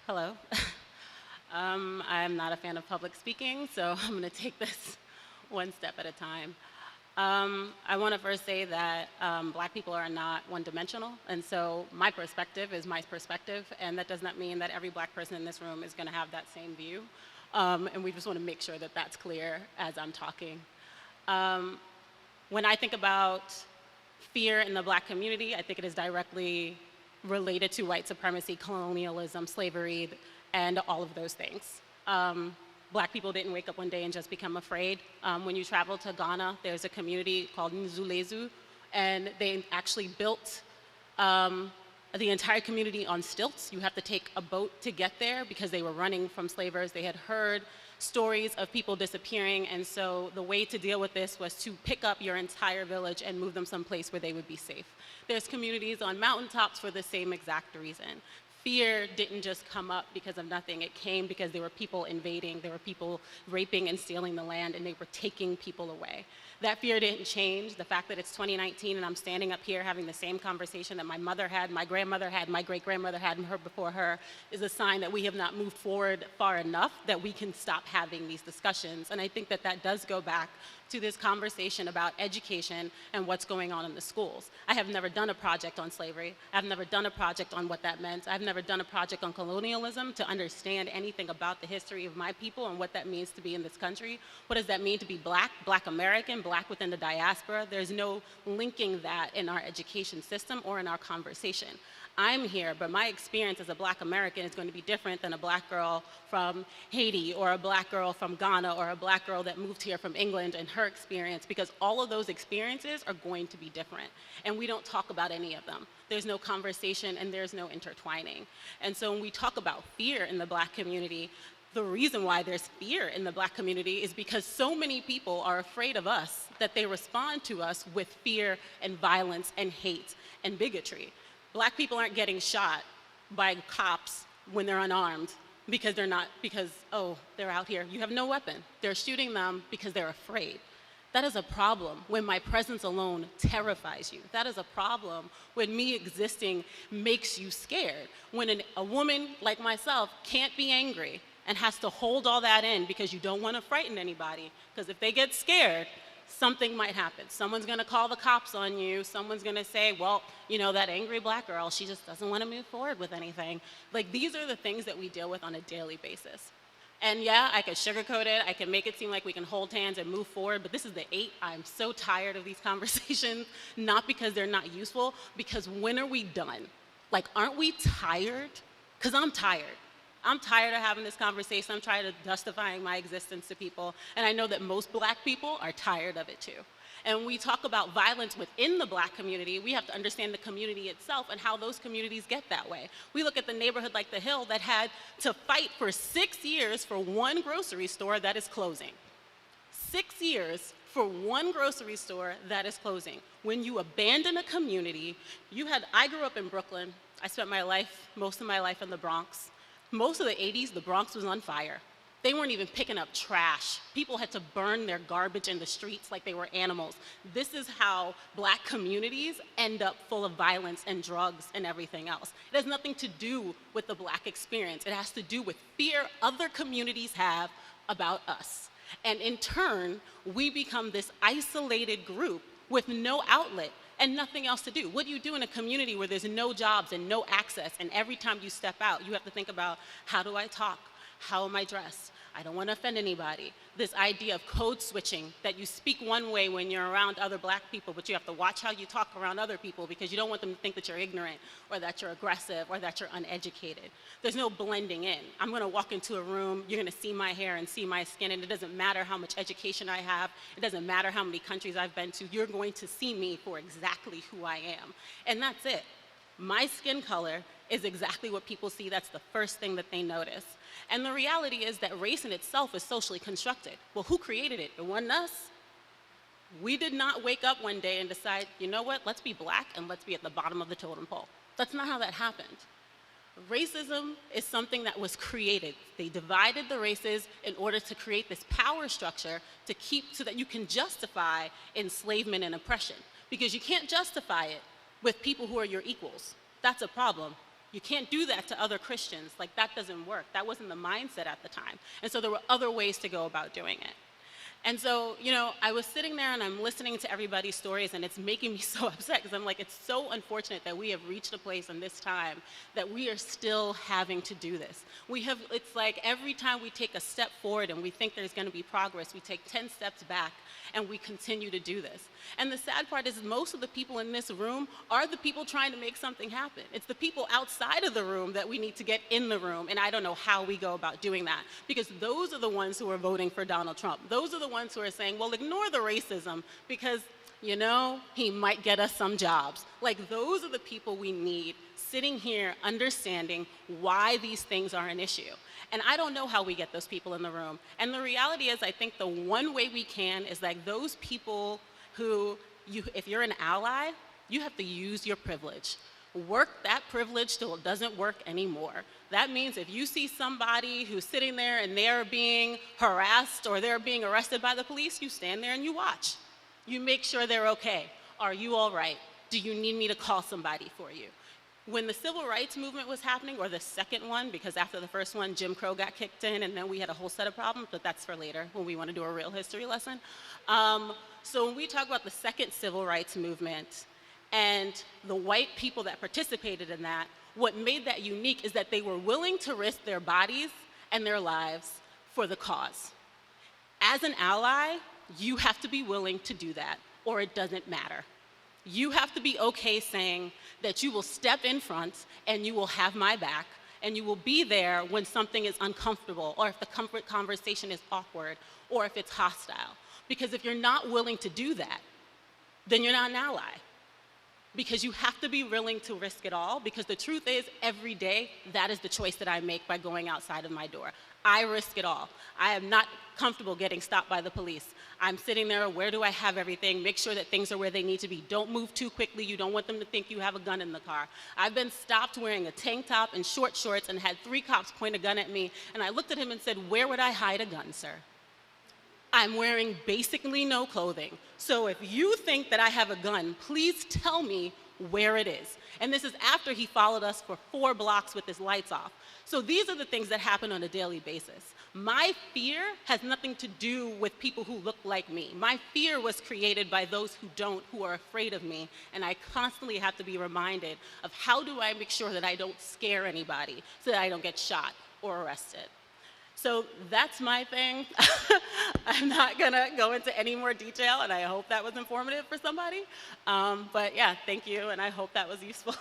Hello. I'm not a fan of public speaking, so I'm going to take this one step at a time. I want to first say that Black people are not one-dimensional, and so my perspective is my perspective, and that does not mean that every Black person in this room is going to have that same view. And we just want to make sure that that's clear as I'm talking. When I think about fear in the Black community, I think it is directly related to white supremacy, colonialism, slavery, and all of those things. Black people didn't wake up one day and just become afraid. When you travel to Ghana, there's a community called Nzulezu, and they actually built the entire community on stilts. You have to take a boat to get there because they were running from slavers. They had heard stories of people disappearing, and so the way to deal with this was to pick up your entire village and move them someplace where they would be safe. There's communities on mountaintops for the same exact reason. Fear didn't just come up because of nothing. It came because there were people invading, there were people raping and stealing the land, and they were taking people away. That fear didn't change. The fact that it's 2019 and I'm standing up here having the same conversation that my mother had, my grandmother had, my great-grandmother had, and her before her, is a sign that we have not moved forward far enough that we can stop having these discussions. And I think that that does go back to this conversation about education and what's going on in the schools. I have never done a project on slavery. I've never done a project on what that meant. I've never done a project on colonialism to understand anything about the history of my people and what that means to be in this country. What does that mean to be Black, Black American, Black within the diaspora? There's no linking that in our education system or in our conversation. I'm here, but my experience as a Black American is going to be different than a Black girl from Haiti or a Black girl from Ghana or a Black girl that moved here from England and her experience, because all of those experiences are going to be different. And we don't talk about any of them. There's no conversation and there's no intertwining. And so when we talk about fear in the Black community, the reason why there's fear in the Black community is because so many people are afraid of us that they respond to us with fear and violence and hate and bigotry. Black people aren't getting shot by cops when they're unarmed because they're out here. You have no weapon. They're shooting them because they're afraid. That is a problem when my presence alone terrifies you. That is a problem when me existing makes you scared. When a woman like myself can't be angry and has to hold all that in because you don't want to frighten anybody, because if they get scared, something might happen. Someone's gonna call the cops on you. Someone's gonna say, well, you know, that angry Black girl, she just doesn't wanna move forward with anything. Like, these are the things that we deal with on a daily basis. And yeah, I could sugarcoat it. I can make it seem like we can hold hands and move forward, but this is the 8. I'm so tired of these conversations, not because they're not useful, because when are we done? Like, aren't we tired? Because I'm tired. I'm tired of having this conversation. I'm tired of justifying my existence to people. And I know that most Black people are tired of it too. And when we talk about violence within the Black community, we have to understand the community itself and how those communities get that way. We look at the neighborhood like the Hill that had to fight for 6 years for one grocery store that is closing. 6 years for one grocery store that is closing. When you abandon a community, I grew up in Brooklyn. I spent most of my life in the Bronx. Most of the 80s, the Bronx was on fire. They weren't even picking up trash. People had to burn their garbage in the streets like they were animals. This is how Black communities end up full of violence and drugs and everything else. It has nothing to do with the Black experience. It has to do with fear other communities have about us. And in turn, we become this isolated group with no outlet and nothing else to do. What do you do in a community where there's no jobs and no access, and every time you step out, you have to think about, how do I talk? How am I dressed? I don't want to offend anybody. This idea of code switching, that you speak one way when you're around other Black people, but you have to watch how you talk around other people because you don't want them to think that you're ignorant or that you're aggressive or that you're uneducated. There's no blending in. I'm going to walk into a room, you're going to see my hair and see my skin, and it doesn't matter how much education I have, it doesn't matter how many countries I've been to, you're going to see me for exactly who I am. And that's it. My skin color is exactly what people see. That's the first thing that they notice. And the reality is that race in itself is socially constructed. Well, who created it? It wasn't us. We did not wake up one day and decide, you know what, let's be Black and let's be at the bottom of the totem pole. That's not how that happened. Racism is something that was created. They divided the races in order to create this power structure so that you can justify enslavement and oppression. Because you can't justify it with people who are your equals. That's a problem. You can't do that to other Christians. Like, that doesn't work. That wasn't the mindset at the time. And so there were other ways to go about doing it. And so, I was sitting there and I'm listening to everybody's stories, and it's making me so upset because I'm like, it's so unfortunate that we have reached a place in this time that we are still having to do this. It's like every time we take a step forward and we think there's going to be progress, we take 10 steps back and we continue to do this. And the sad part is most of the people in this room are the people trying to make something happen. It's the people outside of the room that we need to get in the room, and I don't know how we go about doing that, because those are the ones who are voting for Donald Trump. Those are the ones who are saying, well, ignore the racism because, he might get us some jobs. Like, those are the people we need sitting here understanding why these things are an issue. And I don't know how we get those people in the room. And the reality is, I think the one way we can is like those people who, if you're an ally, you have to use your privilege. Work that privilege till it doesn't work anymore. That means if you see somebody who's sitting there and they're being harassed or they're being arrested by the police, you stand there and you watch. You make sure they're okay. Are you all right? Do you need me to call somebody for you? When the civil rights movement was happening, or the second one, because after the first one, Jim Crow got kicked in, and then we had a whole set of problems, but that's for later when we want to do a real history lesson. So when we talk about the second civil rights movement and the white people that participated in that, what made that unique is that they were willing to risk their bodies and their lives for the cause. As an ally, you have to be willing to do that, or it doesn't matter. You have to be okay saying that you will step in front and you will have my back and you will be there when something is uncomfortable, or if the conversation is awkward, or if it's hostile. Because if you're not willing to do that, then you're not an ally. Because you have to be willing to risk it all, because the truth is, every day, that is the choice that I make by going outside of my door. I risk it all. I am not comfortable getting stopped by the police. I'm sitting there, where do I have everything? Make sure that things are where they need to be. Don't move too quickly. You don't want them to think you have a gun in the car. I've been stopped wearing a tank top and short shorts and had 3 cops point a gun at me, and I looked at him and said, where would I hide a gun, sir? I'm wearing basically no clothing. So if you think that I have a gun, please tell me where it is. And this is after he followed us for 4 blocks with his lights off. So these are the things that happen on a daily basis. My fear has nothing to do with people who look like me. My fear was created by those who don't, who are afraid of me. And I constantly have to be reminded of how do I make sure that I don't scare anybody so that I don't get shot or arrested. So that's my thing. I'm not gonna go into any more detail, and I hope that was informative for somebody. But yeah, thank you, and I hope that was useful.